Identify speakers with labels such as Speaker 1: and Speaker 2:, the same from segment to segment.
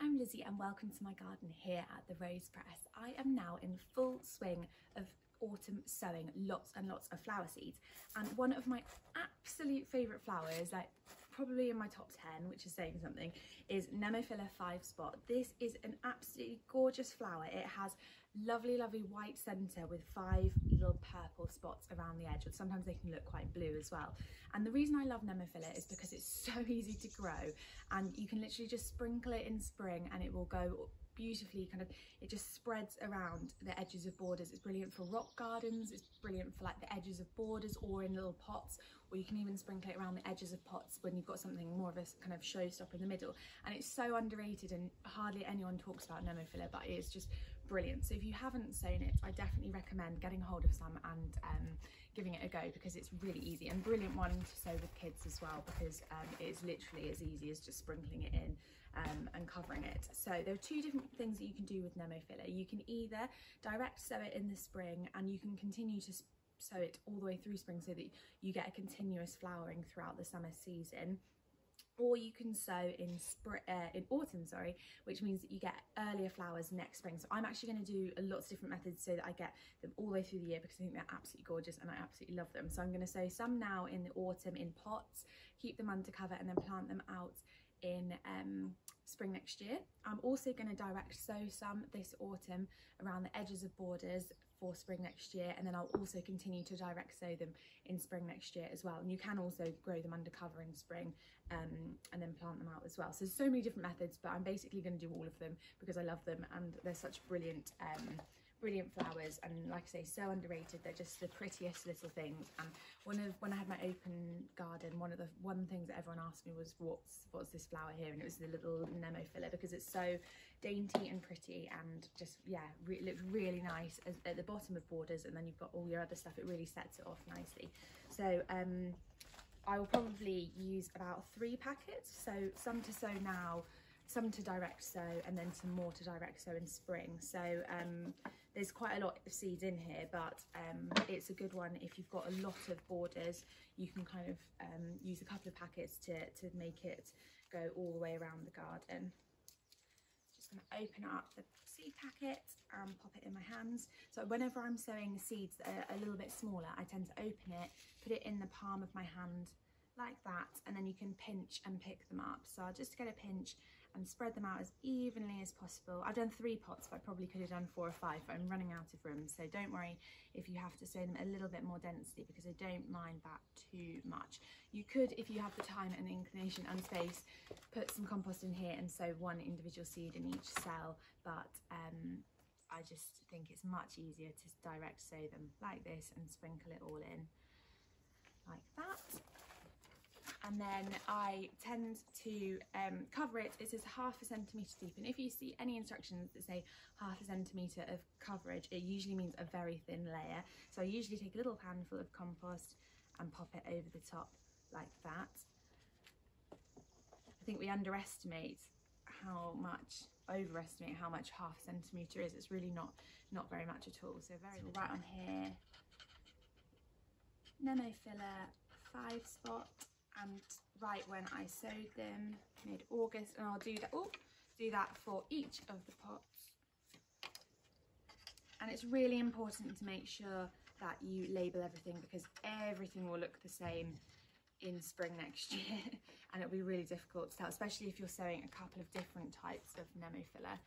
Speaker 1: I'm Lizzie and welcome to my garden here at the Rose Press. I am now in full swing of autumn sowing lots and lots of flower seeds, and one of my absolute favourite flowers, like probably in my top 10, which is saying something, is Nemophila 5 spot. This is an absolutely gorgeous flower. It has lovely white centre with 5 little purple spots around the edge, and sometimes they can look quite blue as well. And the reason I love Nemophila is because it's so easy to grow, and you can literally just sprinkle it in spring and it will go beautifully. It just spreads around the edges of borders. It's brilliant for rock gardens, it's brilliant for like the edges of borders or in little pots, or you can even sprinkle it around the edges of pots when you've got something more of a kind of showstopper in the middle. And it's so underrated and hardly anyone talks about Nemophila, but it is just brilliant. So if you haven't sown it, I definitely recommend getting hold of some and giving it a go, because it's really easy and brilliant one to sow with kids as well, because it is literally as easy as just sprinkling it in and covering it. So there are 2 different things that you can do with Nemophila. You can either direct sow it in the spring, and you can continue to sow it all the way through spring so that you get a continuous flowering throughout the summer season. Or you can sow in autumn, which means that you get earlier flowers next spring. So I'm actually going to do lots of different methods so that I get them all the way through the year, because I think they're absolutely gorgeous and I absolutely love them. So I'm going to sow some now in the autumn in pots, keep them under cover, and then plant them out in spring next year. I'm also going to direct sow some this autumn around the edges of borders for spring next year, and then I'll also continue to direct sow them in spring next year as well. And you can also grow them under cover in spring and then plant them out as well. So there's so many different methods, but I'm basically going to do all of them because I love them and they're such brilliant flowers, and like I say, so underrated. They're just the prettiest little things. And when I had my open garden, one of the things that everyone asked me was, what's this flower here? And it was the little Nemophila, because it's so dainty and pretty, and just, yeah, it looks really nice at the bottom of borders, and then you've got all your other stuff. It really sets it off nicely. So I will probably use about 3 packets, so some to sow now, some to direct sow, and then some more to direct sow in spring. So there's quite a lot of seeds in here, but it's a good one if you've got a lot of borders. You can kind of use a couple of packets to make it go all the way around the garden. Just going to open up the seed packet and pop it in my hands. So whenever I'm sowing seeds that are a little bit smaller, I tend to open it, put it in the palm of my hand like that, and then you can pinch and pick them up. So I'll just get a pinch and spread them out as evenly as possible. I've done 3 pots, but I probably could have done 4 or 5, but I'm running out of room. So don't worry if you have to sow them a little bit more densely, because I don't mind that too much. You could, if you have the time and inclination and space, put some compost in here and sow 1 individual seed in each cell, but I just think it's much easier to direct sow them like this and sprinkle it all in like that. And then I tend to cover it. It says 1/2 centimetre deep, and if you see any instructions that say 1/2 centimetre of coverage, it usually means a very thin layer. So I usually take a little handful of compost and pop it over the top like that. I think we overestimate how much 1/2 centimetre is. It's really not very much at all. So right on here, Nemophila 5 spot. And right when I sowed them, mid-August, and I'll do that for each of the pots. And it's really important to make sure that you label everything, because everything will look the same in spring next year and it'll be really difficult to tell, especially if you're sowing a couple of different types of Nemophila.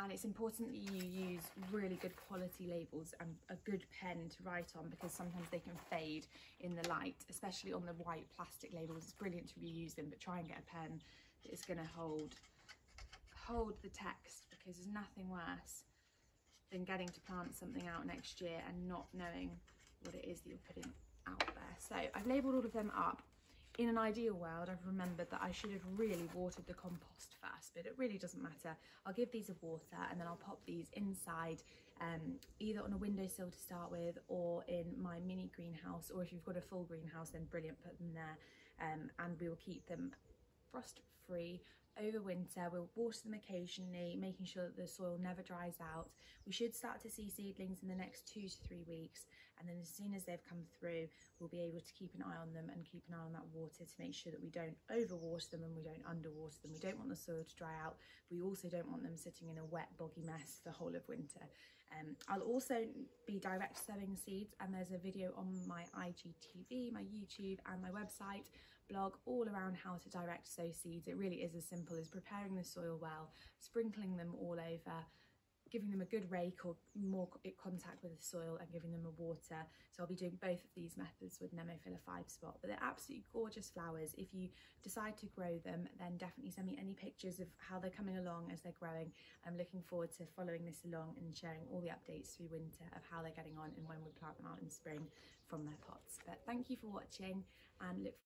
Speaker 1: And it's important that you use really good quality labels and a good pen to write on, because sometimes they can fade in the light, especially on the white plastic labels. It's brilliant to reuse them, but try and get a pen that is going to hold the text, because there's nothing worse than getting to plant something out next year and not knowing what it is that you're putting out there. So I've labelled all of them up. In an ideal world, I've remembered that I should have really watered the compost first, but it really doesn't matter. I'll give these a water, and then I'll pop these inside, either on a windowsill to start with, or in my mini greenhouse, or if you've got a full greenhouse, then brilliant, put them there. And we will keep them frost free over winter. We'll water them occasionally, making sure that the soil never dries out. We should start to see seedlings in the next 2 to 3 weeks, and then as soon as they've come through, we'll be able to keep an eye on them and keep an eye on that water to make sure that we don't overwater them and we don't underwater them. We don't want the soil to dry out. We also don't want them sitting in a wet, boggy mess the whole of winter. I'll also be direct sowing seeds, and there's a video on my IGTV, my YouTube and my website blog all around how to direct sow seeds. It really is as simple as preparing the soil well, sprinkling them all over, giving them a good rake or more contact with the soil, and giving them a water. So I'll be doing both of these methods with Nemophila 5-spot, but they're absolutely gorgeous flowers. If you decide to grow them, then definitely send me any pictures of how they're coming along as they're growing. I'm looking forward to following this along and sharing all the updates through winter of how they're getting on and when we plant them out in spring from their pots. But thank you for watching, and look